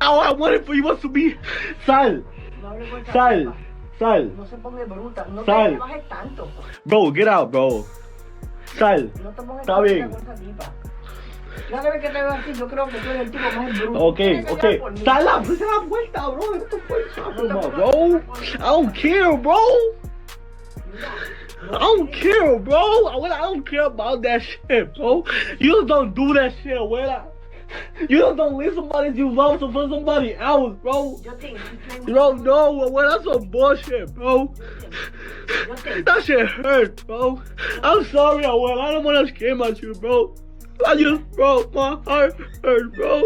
All I wanted for you was to be Sal. Sal. Sal. No se ponga bruta, no te Sal. bajes tanto. Bro, get out, bro. Sal. No te pongas Está bien. con esa tipa. Cada vez que te veo así, yo creo que tú eres el tipo más bruto. Okay, Tienes que okay. llegar por mí. Sal la vuelta, bro. What the fuck you talking about, bro? I don't care, bro. I don't care, bro. I don't care about that shit, bro. You just don't do that shit, abuela. You just don't leave somebody you love to for somebody else, bro. Yo te You don't know, abuela. That's some bullshit, bro. That shit hurt, bro. I'm sorry, abuela. I don't want to scream at you, bro. I just broke my heart, bro.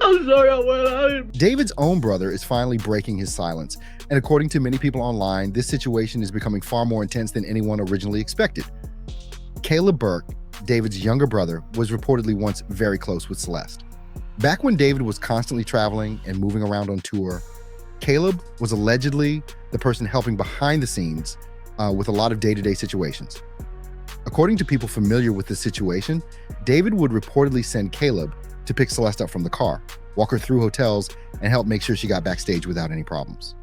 I'm sorry, abuela. David's own brother is finally breaking his silence, and according to many people online, this situation is becoming far more intense than anyone originally expected. Caleb Burke, David's younger brother, was reportedly once very close with Celeste. Back when David was constantly traveling and moving around on tour, Caleb was allegedly the person helping behind the scenes with a lot of day-to-day situations. According to people familiar with this situation, David would reportedly send Caleb to pick Celeste up from the car, walk her through hotels, and help make sure she got backstage without any problems.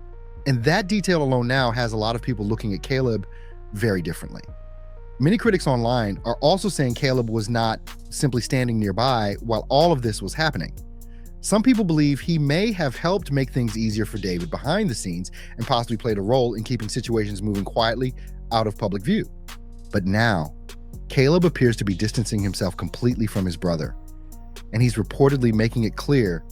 And that detail alone now has a lot of people looking at Caleb very differently. Many critics online are also saying Caleb was not simply standing nearby while all of this was happening. Some people believe he may have helped make things easier for David behind the scenes and possibly played a role in keeping situations moving quietly out of public view. But now, Caleb appears to be distancing himself completely from his brother, and he's reportedly making it clear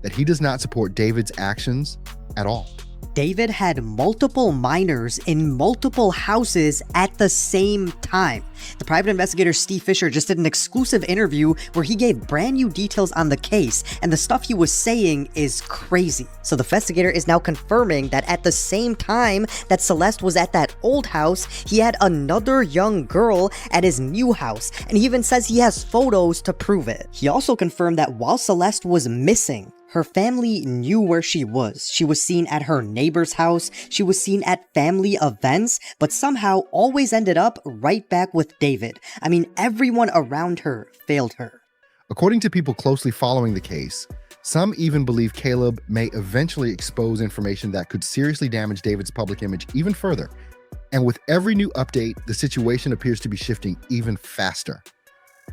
that he does not support David's actions at all. David had multiple minors in multiple houses at the same time. The private investigator Steve Fisher just did an exclusive interview where he gave brand new details on the case, and the stuff he was saying is crazy. So the investigator is now confirming that at the same time that Celeste was at that old house, he had another young girl at his new house, and he even says he has photos to prove it. He also confirmed that while Celeste was missing, her family knew where she was. She was seen at her neighbor's house, she was seen at family events, but somehow always ended up right back with David. I mean, everyone around her failed her. According to people closely following the case, some even believe Caleb may eventually expose information that could seriously damage David's public image even further. And with every new update, the situation appears to be shifting even faster.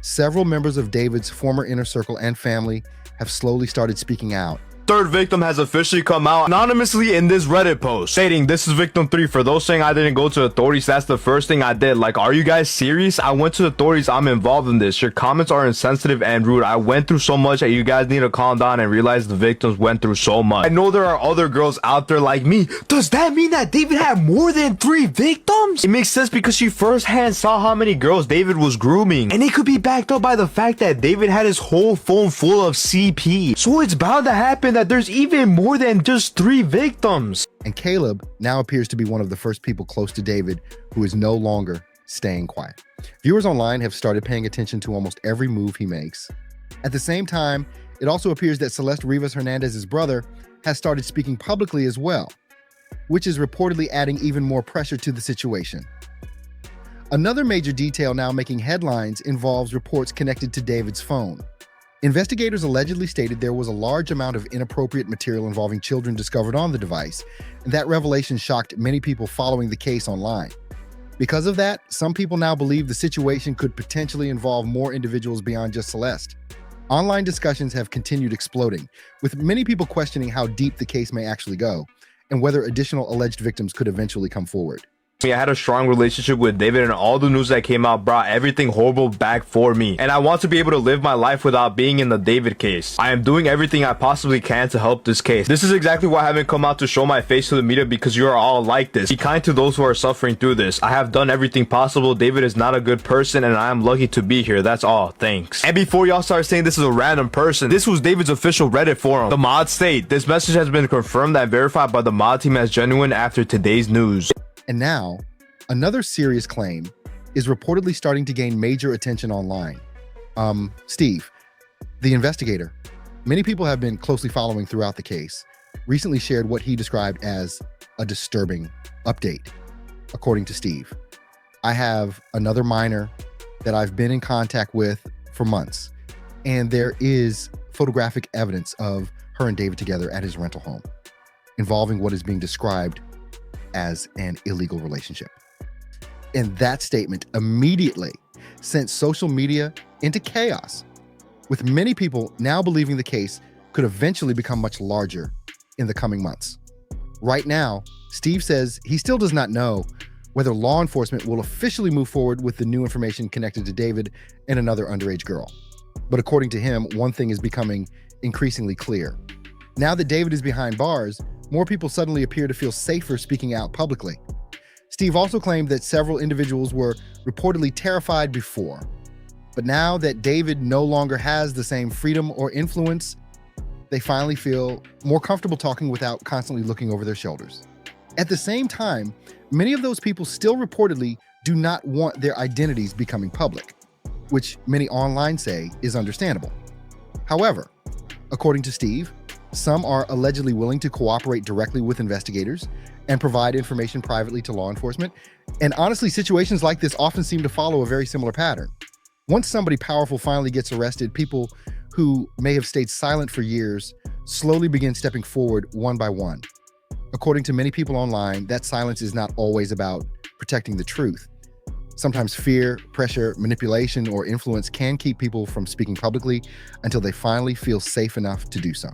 Several members of David's former inner circle and family have slowly started speaking out. Third victim has officially come out anonymously in this Reddit post, stating this is victim 3. For those saying I didn't go to authorities, that's the first thing I did. Like, are you guys serious? I went to authorities. I'm involved in this. Your comments are insensitive and rude. I went through so much that you guys need to calm down and realize the victims went through so much. I know there are other girls out there like me. Does that mean that David had more than 3 victims? It makes sense because she firsthand saw how many girls David was grooming, and it could be backed up by the fact that David had his whole phone full of CP. So it's bound to happen that there's even more than just 3 victims. And Caleb now appears to be one of the first people close to David who is no longer staying quiet. Viewers online have started paying attention to almost every move he makes. At the same time, it also appears that Celeste Rivas Hernandez's brother has started speaking publicly as well, which is reportedly adding even more pressure to the situation. Another major detail now making headlines involves reports connected to David's phone. Investigators allegedly stated there was a large amount of inappropriate material involving children discovered on the device, and that revelation shocked many people following the case online. Because of that, some people now believe the situation could potentially involve more individuals beyond just Celeste. Online discussions have continued exploding, with many people questioning how deep the case may actually go, and whether additional alleged victims could eventually come forward. I had a strong relationship with David, and all the news that came out brought everything horrible back for me, and I want to be able to live my life without being in the David case. I am doing everything I possibly can to help this case. This is exactly why I haven't come out to show my face to the media, because you are all like this. Be kind to those who are suffering through this. I have done everything possible. David is not a good person, and I am lucky to be here. That's all. Thanks. And before y'all start saying this is a random person, this was David's official Reddit forum. The mods state, this message has been confirmed and verified by the mod team as genuine after today's news. And now, another serious claim is reportedly starting to gain major attention online. Steve, the investigator, many people have been closely following throughout the case, recently shared what he described as a disturbing update. According to Steve, I have another minor that I've been in contact with for months. and there is photographic evidence of her and David together at his rental home, involving what is being described as an illegal relationship. And that statement immediately sent social media into chaos, with many people now believing the case could eventually become much larger in the coming months. Right now, Steve says he still does not know whether law enforcement will officially move forward with the new information connected to David and another underage girl. But according to him, one thing is becoming increasingly clear. Now that David is behind bars, more people suddenly appear to feel safer speaking out publicly. Steve also claimed that several individuals were reportedly terrified before. But now that David no longer has the same freedom or influence, they finally feel more comfortable talking without constantly looking over their shoulders. At the same time, many of those people still reportedly do not want their identities becoming public, which many online say is understandable. However, according to Steve, some are allegedly willing to cooperate directly with investigators and provide information privately to law enforcement. And honestly, situations like this often seem to follow a very similar pattern. Once somebody powerful finally gets arrested, people who may have stayed silent for years slowly begin stepping forward one by one. According to many people online, that silence is not always about protecting the truth. Sometimes fear, pressure, manipulation, or influence can keep people from speaking publicly until they finally feel safe enough to do so.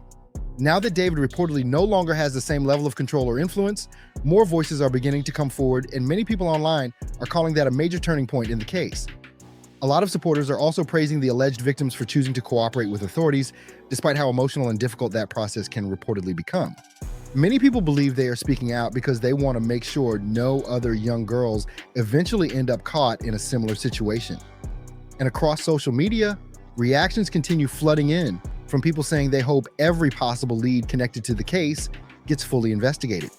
Now that David reportedly no longer has the same level of control or influence, more voices are beginning to come forward, and many people online are calling that a major turning point in the case. A lot of supporters are also praising the alleged victims for choosing to cooperate with authorities, despite how emotional and difficult that process can reportedly become. Many people believe they are speaking out because they want to make sure no other young girls eventually end up caught in a similar situation. And across social media, reactions continue flooding in from people saying they hope every possible lead connected to the case gets fully investigated.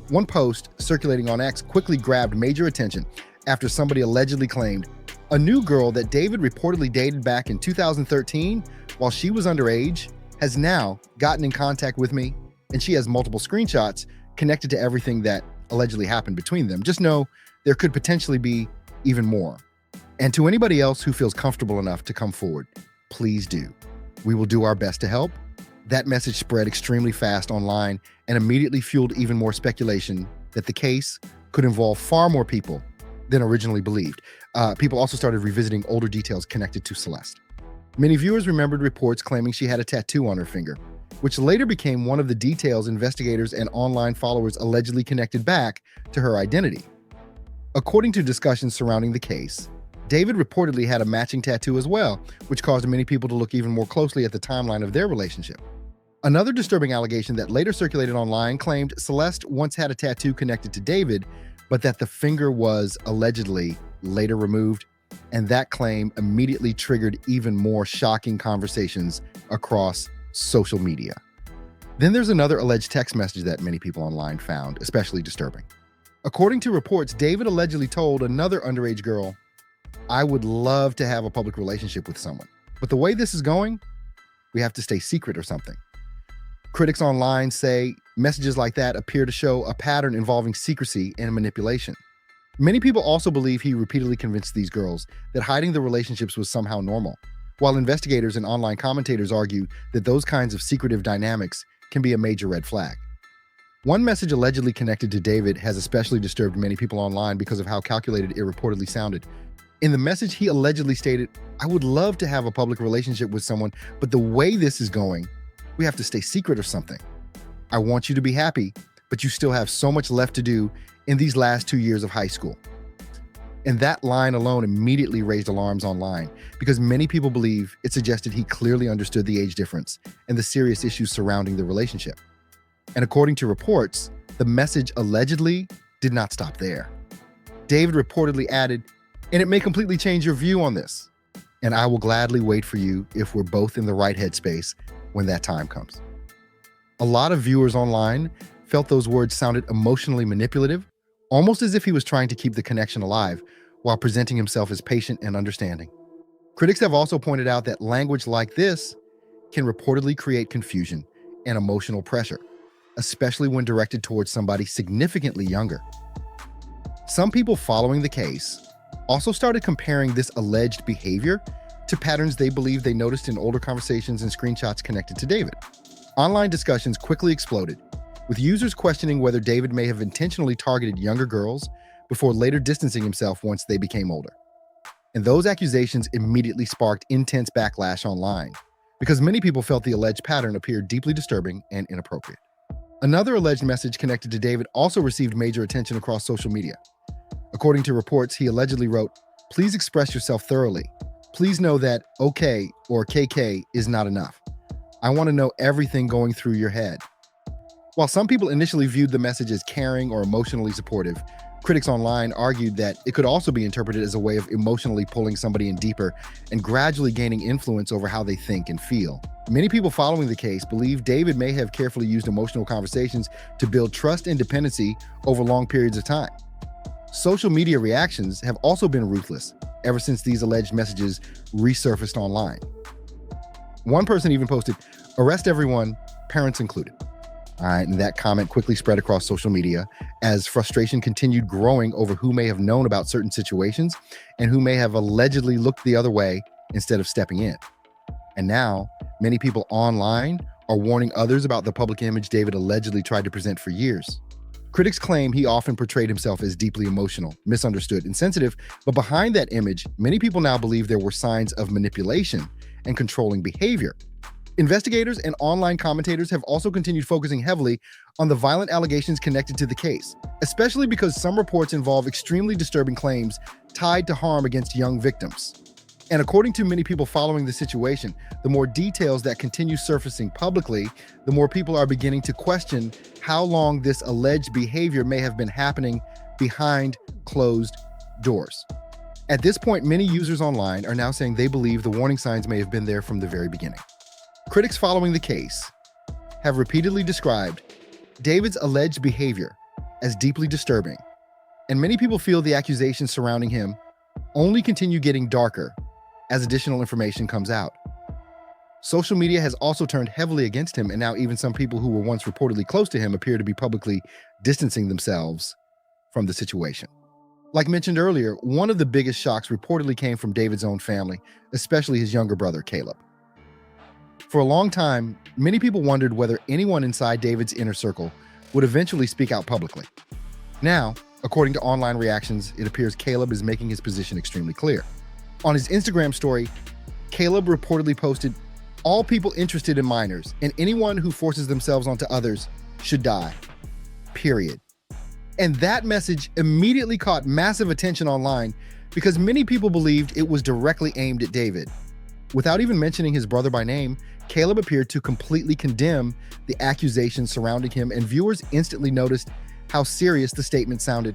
One post circulating on X quickly grabbed major attention after somebody allegedly claimed, "A new girl that David reportedly dated back in 2013 while she was underage has now gotten in contact with me, and she has multiple screenshots connected to everything that allegedly happened between them. Just know there could potentially be even more." And to anybody else who feels comfortable enough to come forward, please do. We will do our best to help. That message spread extremely fast online and immediately fueled even more speculation that the case could involve far more people than originally believed. People also started revisiting older details connected to Celeste. Many viewers remembered reports claiming she had a tattoo on her finger, which later became one of the details investigators and online followers allegedly connected back to her identity. According to discussions surrounding the case, David reportedly had a matching tattoo as well, which caused many people to look even more closely at the timeline of their relationship. Another disturbing allegation that later circulated online claimed Celeste once had a tattoo connected to David, but that the finger was allegedly later removed, and that claim immediately triggered even more shocking conversations across social media. Then there's another alleged text message that many people online found especially disturbing. According to reports, David allegedly told another underage girl, "I would love to have a public relationship with someone, but the way this is going, we have to stay secret or something." Critics online say messages like that appear to show a pattern involving secrecy and manipulation. Many people also believe he repeatedly convinced these girls that hiding the relationships was somehow normal, while investigators and online commentators argue that those kinds of secretive dynamics can be a major red flag. One message allegedly connected to David has especially disturbed many people online because of how calculated it reportedly sounded. In the message, he allegedly stated, "I would love to have a public relationship with someone, but the way this is going, we have to stay secret or something. I want you to be happy, but you still have so much left to do in these last 2 years of high school." And that line alone immediately raised alarms online because many people believe it suggested he clearly understood the age difference and the serious issues surrounding the relationship. And according to reports, the message allegedly did not stop there. David reportedly added, "And it may completely change your view on this, and I will gladly wait for you if we're both in the right headspace when that time comes." A lot of viewers online felt those words sounded emotionally manipulative, almost as if he was trying to keep the connection alive while presenting himself as patient and understanding. Critics have also pointed out that language like this can reportedly create confusion and emotional pressure, especially when directed towards somebody significantly younger. Some people following the case also started comparing this alleged behavior to patterns they believe they noticed in older conversations and screenshots connected to David. Online discussions quickly exploded, with users questioning whether David may have intentionally targeted younger girls before later distancing himself once they became older. And those accusations immediately sparked intense backlash online, because many people felt the alleged pattern appeared deeply disturbing and inappropriate. Another alleged message connected to David also received major attention across social media. According to reports, he allegedly wrote, "Please express yourself thoroughly. Please know that OK or KK is not enough. I want to know everything going through your head." While some people initially viewed the message as caring or emotionally supportive, critics online argued that it could also be interpreted as a way of emotionally pulling somebody in deeper and gradually gaining influence over how they think and feel. Many people following the case believe David may have carefully used emotional conversations to build trust and dependency over long periods of time. Social media reactions have also been ruthless ever since these alleged messages resurfaced online. One person even posted, "Arrest everyone, parents included." All right, and that comment quickly spread across social media as frustration continued growing over who may have known about certain situations and who may have allegedly looked the other way instead of stepping in. And now, many people online are warning others about the public image David allegedly tried to present for years. Critics claim he often portrayed himself as deeply emotional, misunderstood, and sensitive, but behind that image, many people now believe there were signs of manipulation and controlling behavior. Investigators and online commentators have also continued focusing heavily on the violent allegations connected to the case, especially because some reports involve extremely disturbing claims tied to harm against young victims. And according to many people following the situation, the more details that continue surfacing publicly, the more people are beginning to question how long this alleged behavior may have been happening behind closed doors. At this point, many users online are now saying they believe the warning signs may have been there from the very beginning. Critics following the case have repeatedly described David's alleged behavior as deeply disturbing, and many people feel the accusations surrounding him only continue getting darker as additional information comes out. Social media has also turned heavily against him, and now even some people who were once reportedly close to him appear to be publicly distancing themselves from the situation. Like mentioned earlier, one of the biggest shocks reportedly came from David's own family, especially his younger brother, Caleb. For a long time, many people wondered whether anyone inside David's inner circle would eventually speak out publicly. Now, according to online reactions, it appears Caleb is making his position extremely clear. On his Instagram story, Caleb reportedly posted, "All people interested in minors and anyone who forces themselves onto others should die. Period." And that message immediately caught massive attention online because many people believed it was directly aimed at David. Without even mentioning his brother by name, Caleb appeared to completely condemn the accusations surrounding him, and viewers instantly noticed how serious the statement sounded.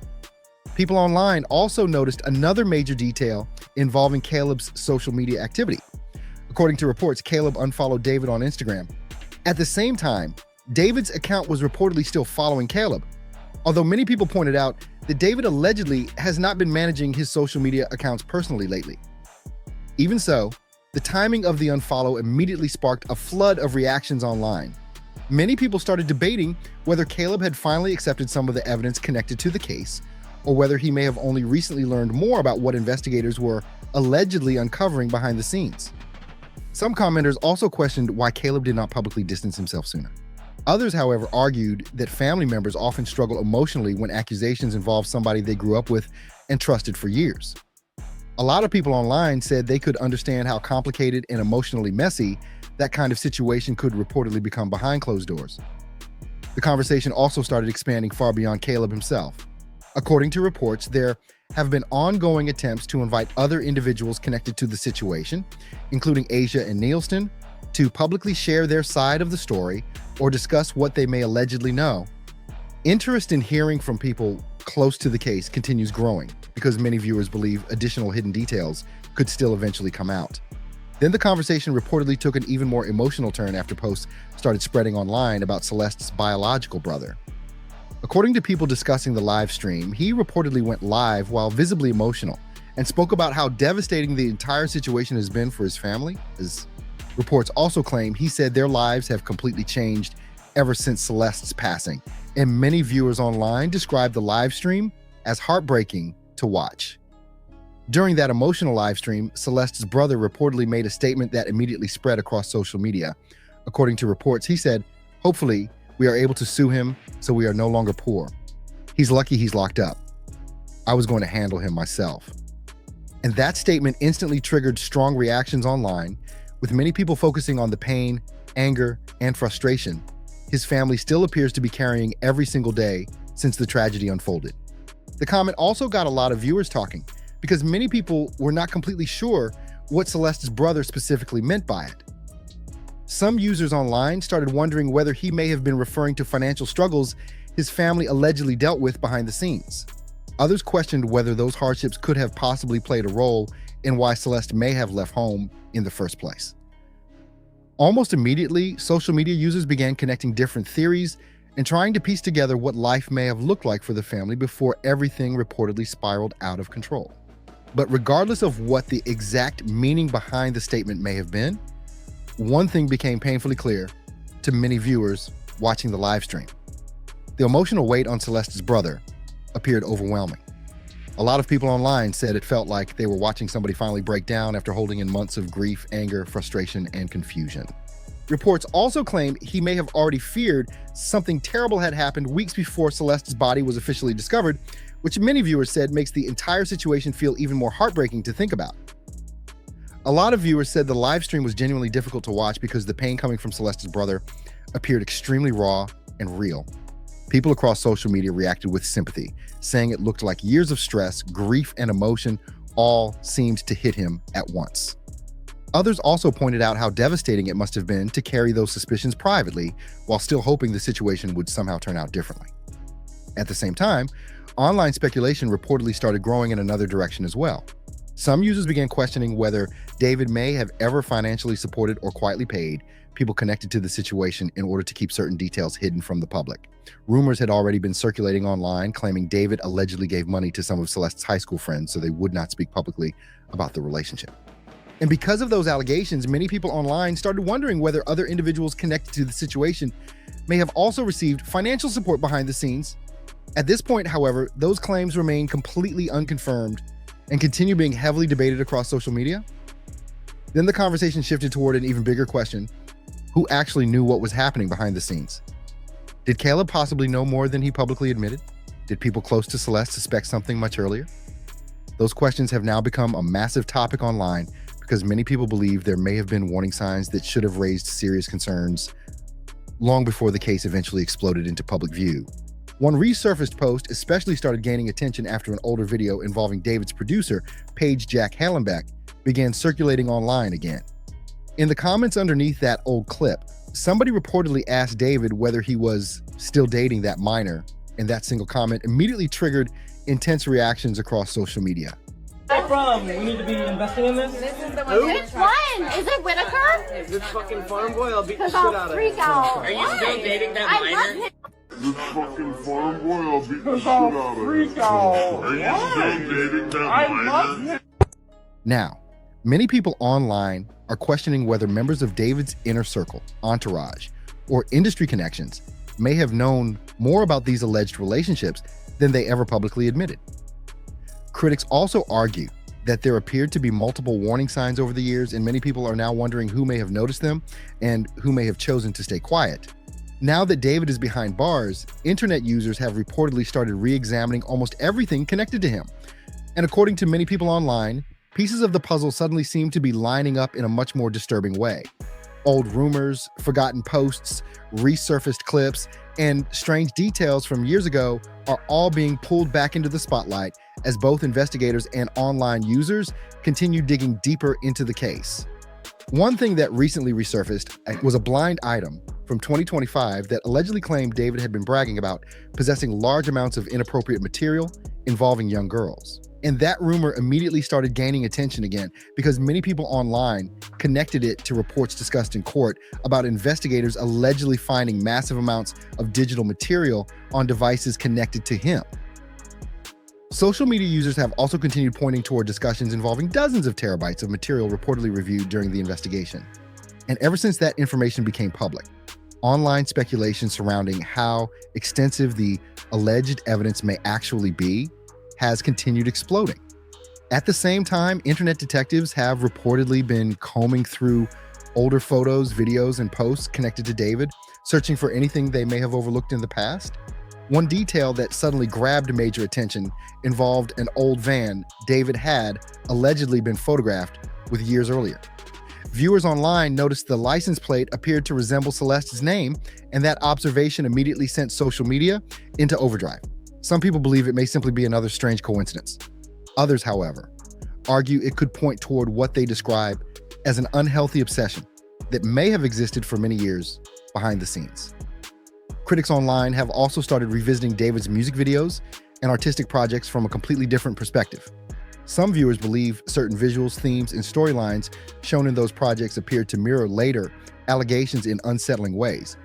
People online also noticed another major detail involving Caleb's social media activity. According to reports, Caleb unfollowed David on Instagram. At the same time, David's account was reportedly still following Caleb, although many people pointed out that David allegedly has not been managing his social media accounts personally lately. Even so, the timing of the unfollow immediately sparked a flood of reactions online. Many people started debating whether Caleb had finally accepted some of the evidence connected to the case, or whether he may have only recently learned more about what investigators were allegedly uncovering behind the scenes. Some commenters also questioned why Caleb did not publicly distance himself sooner. Others, however, argued that family members often struggle emotionally when accusations involve somebody they grew up with and trusted for years. A lot of people online said they could understand how complicated and emotionally messy that kind of situation could reportedly become behind closed doors. The conversation also started expanding far beyond Caleb himself. According to reports, there have been ongoing attempts to invite other individuals connected to the situation, including Asia and Nielsen, to publicly share their side of the story or discuss what they may allegedly know. Interest in hearing from people close to the case continues growing because many viewers believe additional hidden details could still eventually come out. Then the conversation reportedly took an even more emotional turn after posts started spreading online about Celeste's biological brother. According to people discussing the live stream, he reportedly went live while visibly emotional and spoke about how devastating the entire situation has been for his family. As reports also claim, he said their lives have completely changed ever since Celeste's passing, and many viewers online described the live stream as heartbreaking to watch. During that emotional live stream, Celeste's brother reportedly made a statement that immediately spread across social media. According to reports, he said, "Hopefully, we are able to sue him so we are no longer poor. He's lucky he's locked up. I was going to handle him myself." And that statement instantly triggered strong reactions online, with many people focusing on the pain, anger, and frustration his family still appears to be carrying every single day since the tragedy unfolded. The comment also got a lot of viewers talking, because many people were not completely sure what Celeste's brother specifically meant by it. Some users online started wondering whether he may have been referring to financial struggles his family allegedly dealt with behind the scenes. Others questioned whether those hardships could have possibly played a role in why Celeste may have left home in the first place. Almost immediately, social media users began connecting different theories and trying to piece together what life may have looked like for the family before everything reportedly spiraled out of control. But regardless of what the exact meaning behind the statement may have been, one thing became painfully clear to many viewers watching the live stream. The emotional weight on Celeste's brother appeared overwhelming. A lot of people online said it felt like they were watching somebody finally break down after holding in months of grief, anger, frustration, and confusion. Reports also claimed he may have already feared something terrible had happened weeks before Celeste's body was officially discovered, which many viewers said makes the entire situation feel even more heartbreaking to think about. A lot of viewers said the live stream was genuinely difficult to watch because the pain coming from Celeste's brother appeared extremely raw and real. People across social media reacted with sympathy, saying it looked like years of stress, grief, and emotion all seemed to hit him at once. Others also pointed out how devastating it must have been to carry those suspicions privately while still hoping the situation would somehow turn out differently. At the same time, online speculation reportedly started growing in another direction as well. Some users began questioning whether David may have ever financially supported or quietly paid people connected to the situation in order to keep certain details hidden from the public. Rumors had already been circulating online claiming David allegedly gave money to some of Celeste's high school friends so they would not speak publicly about the relationship. And because of those allegations, many people online started wondering whether other individuals connected to the situation may have also received financial support behind the scenes. At this point, however, those claims remain completely unconfirmed and continue being heavily debated across social media. Then the conversation shifted toward an even bigger question: who actually knew what was happening behind the scenes? Did Caleb possibly know more than he publicly admitted? Did people close to Celeste suspect something much earlier? Those questions have now become a massive topic online because many people believe there may have been warning signs that should have raised serious concerns long before the case eventually exploded into public view. One resurfaced post especially started gaining attention after an older video involving David's producer, Paige Jack Hallenbeck, began circulating online again. In the comments underneath that old clip, somebody reportedly asked David whether he was still dating that minor, and that single comment immediately triggered intense reactions across social media. From, we need to be investing in this. This is the one. Which one? Is it Whitaker? This fucking farm boy, I'll beat the Because shit out I'll of freak him. out. Are you still dating that I minor? love him. This fucking farm boy, I'll beat the shit out of him. Are you still dating that minor? Now, many people online are questioning whether members of David's inner circle, entourage, or industry connections may have known more about these alleged relationships than they ever publicly admitted. Critics also argue that there appeared to be multiple warning signs over the years, and many people are now wondering who may have noticed them and who may have chosen to stay quiet. Now that David is behind bars, internet users have reportedly started re-examining almost everything connected to him. And according to many people online, pieces of the puzzle suddenly seem to be lining up in a much more disturbing way. Old rumors, forgotten posts, resurfaced clips, and strange details from years ago are all being pulled back into the spotlight as both investigators and online users continue digging deeper into the case. One thing that recently resurfaced was a blind item from 2025 that allegedly claimed David had been bragging about possessing large amounts of inappropriate material involving young girls. And that rumor immediately started gaining attention again because many people online connected it to reports discussed in court about investigators allegedly finding massive amounts of digital material on devices connected to him. Social media users have also continued pointing toward discussions involving dozens of terabytes of material reportedly reviewed during the investigation. And ever since that information became public, online speculation surrounding how extensive the alleged evidence may actually be has continued exploding. At the same time, internet detectives have reportedly been combing through older photos, videos, and posts connected to David, searching for anything they may have overlooked in the past. One detail that suddenly grabbed major attention involved an old van David had allegedly been photographed with years earlier. Viewers online noticed the license plate appeared to resemble Celeste's name, and that observation immediately sent social media into overdrive. Some people believe it may simply be another strange coincidence. Others, however, argue it could point toward what they describe as an unhealthy obsession that may have existed for many years behind the scenes. Critics online have also started revisiting David's music videos and artistic projects from a completely different perspective. Some viewers believe certain visuals, themes, and storylines shown in those projects appeared to mirror later allegations in unsettling ways.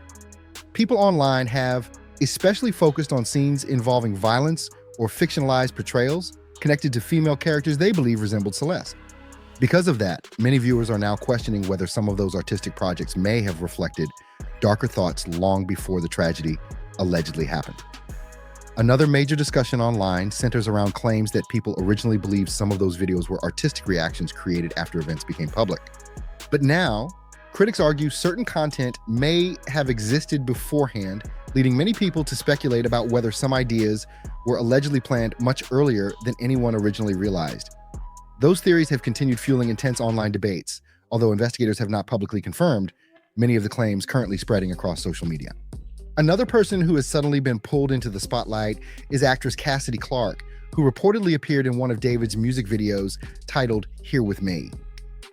People online have especially focused on scenes involving violence or fictionalized portrayals connected to female characters they believe resembled Celeste. Because of that, many viewers are now questioning whether some of those artistic projects may have reflected darker thoughts long before the tragedy allegedly happened. Another major discussion online centers around claims that people originally believed some of those videos were artistic reactions created after events became public. But now, critics argue certain content may have existed beforehand, leading many people to speculate about whether some ideas were allegedly planned much earlier than anyone originally realized. Those theories have continued fueling intense online debates, although investigators have not publicly confirmed many of the claims currently spreading across social media. Another person who has suddenly been pulled into the spotlight is actress Cassidy Clark, who reportedly appeared in one of David's music videos titled Here With Me.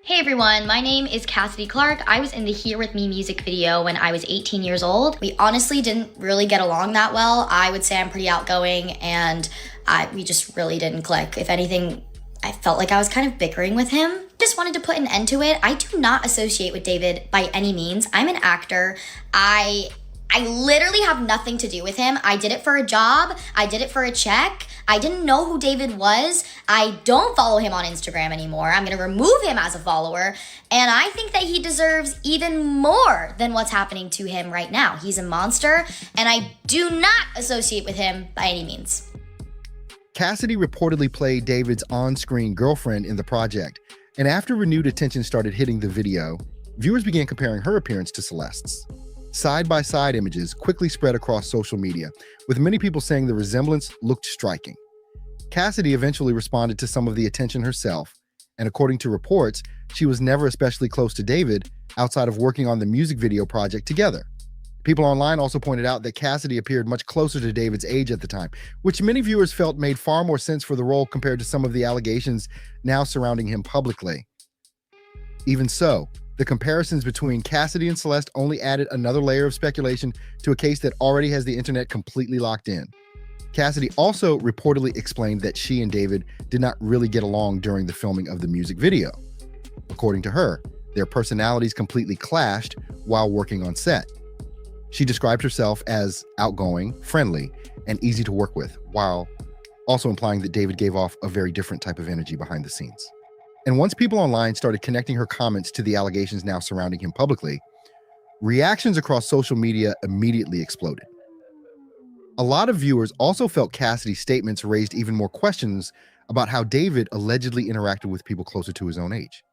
Hey everyone, my name is Cassidy Clark. I was in the Here With Me music video when I was 18 years old. We honestly didn't really get along that well. I would say I'm pretty outgoing and we just really didn't click. If anything, I felt like I was kind of bickering with him. Just wanted to put an end to it. I do not associate with David by any means. I'm an actor. I literally have nothing to do with him. I did it for a job. I did it for a check. I didn't know who David was. I don't follow him on Instagram anymore. I'm gonna remove him as a follower. And I think that he deserves even more than what's happening to him right now. He's a monster, and I do not associate with him by any means. Cassidy reportedly played David's on-screen girlfriend in the project, and after renewed attention started hitting the video, viewers began comparing her appearance to Celeste's. Side-by-side images quickly spread across social media, with many people saying the resemblance looked striking. Cassidy eventually responded to some of the attention herself, and according to reports, she was never especially close to David outside of working on the music video project together. People online also pointed out that Cassidy appeared much closer to David's age at the time, which many viewers felt made far more sense for the role compared to some of the allegations now surrounding him publicly. Even so, the comparisons between Cassidy and Celeste only added another layer of speculation to a case that already has the internet completely locked in. Cassidy also reportedly explained that she and David did not really get along during the filming of the music video. According to her, their personalities completely clashed while working on set. She described herself as outgoing, friendly, and easy to work with, while also implying that David gave off a very different type of energy behind the scenes. And once people online started connecting her comments to the allegations now surrounding him publicly, reactions across social media immediately exploded. A lot of viewers also felt Cassidy's statements raised even more questions about how David allegedly interacted with people closer to his own age.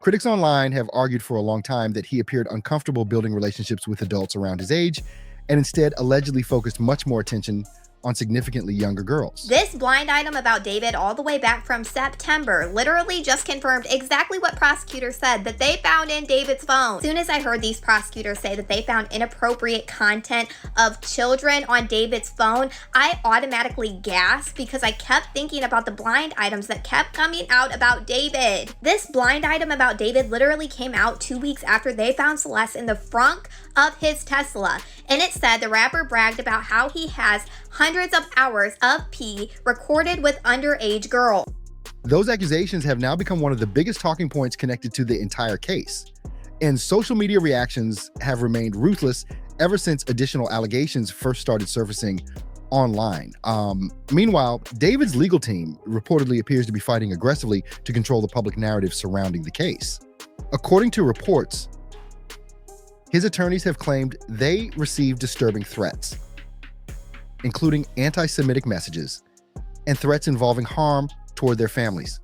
Critics online have argued for a long time that he appeared uncomfortable building relationships with adults around his age, and instead allegedly focused much more attention on significantly younger girls. This blind item about David all the way back from September literally just confirmed exactly what prosecutors said that they found in David's phone. As soon as I heard these prosecutors say that they found inappropriate content of children on David's phone, I automatically gasped because I kept thinking about the blind items that kept coming out about David. This blind item about David literally came out 2 weeks after they found Celeste in the frunk of his Tesla. And it said the rapper bragged about how he has hundreds of hours of pee recorded with underage girls. Those accusations have now become one of the biggest talking points connected to the entire case. And social media reactions have remained ruthless ever since additional allegations first started surfacing online. Meanwhile, David's legal team reportedly appears to be fighting aggressively to control the public narrative surrounding the case. According to reports, his attorneys have claimed they received disturbing threats, including anti-Semitic messages and threats involving harm toward their families.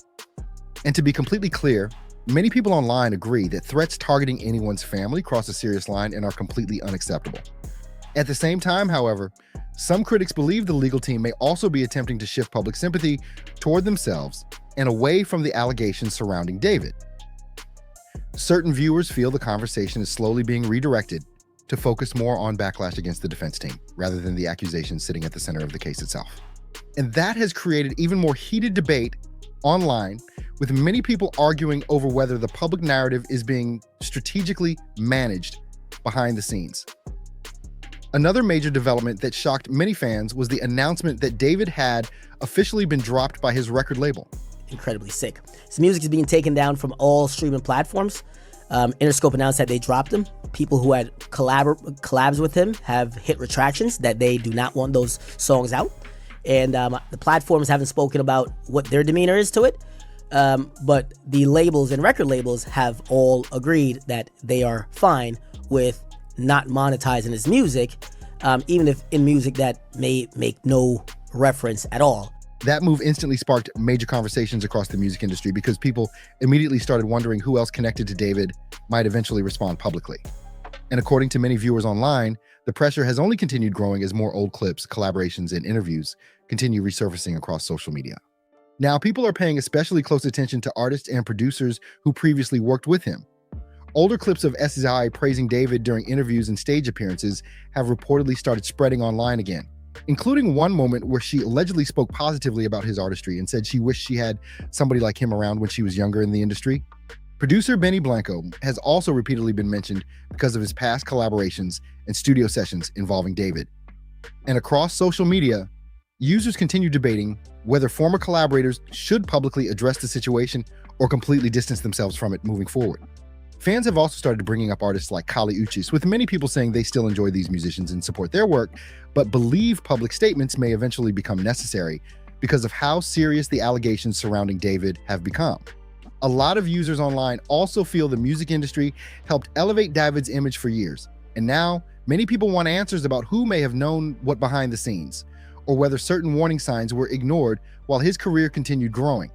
And to be completely clear, many people online agree that threats targeting anyone's family cross a serious line and are completely unacceptable. At the same time, however, some critics believe the legal team may also be attempting to shift public sympathy toward themselves and away from the allegations surrounding David. Certain viewers feel the conversation is slowly being redirected to focus more on backlash against the defense team rather than the accusations sitting at the center of the case itself. And that has created even more heated debate online, with many people arguing over whether the public narrative is being strategically managed behind the scenes. Another major development that shocked many fans was the announcement that David had officially been dropped by his record label. Incredibly sick. His music is being taken down from all streaming platforms. Interscope announced that they dropped him. People who had collabs with him have hit retractions that they do not want those songs out. And the platforms haven't spoken about what their demeanor is to it. But the labels and record labels have all agreed that they are fine with not monetizing his music, even if in music that may make no reference at all. That move instantly sparked major conversations across the music industry because people immediately started wondering who else connected to David might eventually respond publicly. And according to many viewers online, the pressure has only continued growing as more old clips, collaborations, and interviews continue resurfacing across social media. Now, people are paying especially close attention to artists and producers who previously worked with him. Older clips of SZI praising David during interviews and stage appearances have reportedly started spreading online again, including one moment where she allegedly spoke positively about his artistry and said she wished she had somebody like him around when she was younger in the industry. Producer Benny Blanco has also repeatedly been mentioned because of his past collaborations and studio sessions involving David. And across social media, users continue debating whether former collaborators should publicly address the situation or completely distance themselves from it moving forward. Fans have also started bringing up artists like Kali Uchis, with many people saying they still enjoy these musicians and support their work, but believe public statements may eventually become necessary because of how serious the allegations surrounding David have become. A lot of users online also feel the music industry helped elevate David's image for years, and now many people want answers about who may have known what behind the scenes, or whether certain warning signs were ignored while his career continued growing.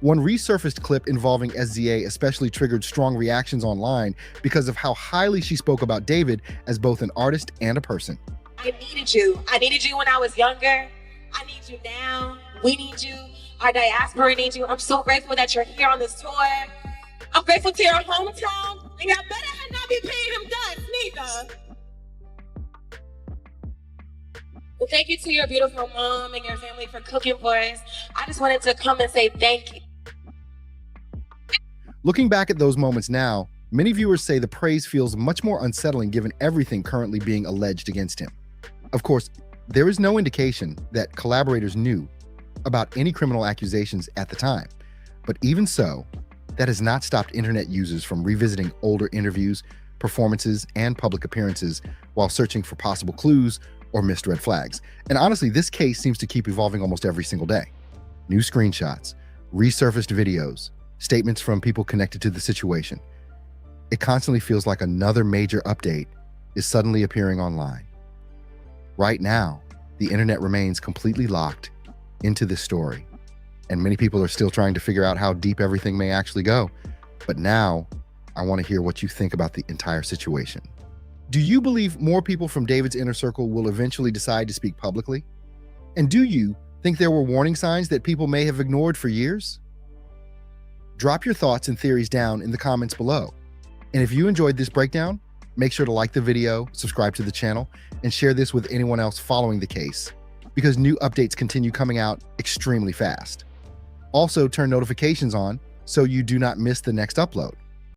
One resurfaced clip involving SZA especially triggered strong reactions online because of how highly she spoke about David as both an artist and a person. I needed you. I needed you when I was younger. I need you now. We need you. Our diaspora needs you. I'm so grateful that you're here on this tour. I'm grateful to your hometown. And y'all better not be paying him dust, neither. Well, thank you to your beautiful mom and your family for cooking for us. I just wanted to come and say thank you. Looking back at those moments now, many viewers say the praise feels much more unsettling given everything currently being alleged against him. Of course, there is no indication that collaborators knew about any criminal accusations at the time. But even so, that has not stopped internet users from revisiting older interviews, performances, and public appearances while searching for possible clues or missed red flags. And honestly, this case seems to keep evolving almost every single day. New screenshots, resurfaced videos, statements from people connected to the situation. It constantly feels like another major update is suddenly appearing online. Right now, the internet remains completely locked into this story, and many people are still trying to figure out how deep everything may actually go. But now, I want to hear what you think about the entire situation. Do you believe more people from David's inner circle will eventually decide to speak publicly? And do you think there were warning signs that people may have ignored for years? Drop your thoughts and theories down in the comments below. And if you enjoyed this breakdown, make sure to like the video, subscribe to the channel, and share this with anyone else following the case, because new updates continue coming out extremely fast. Also, turn notifications on so you do not miss the next upload.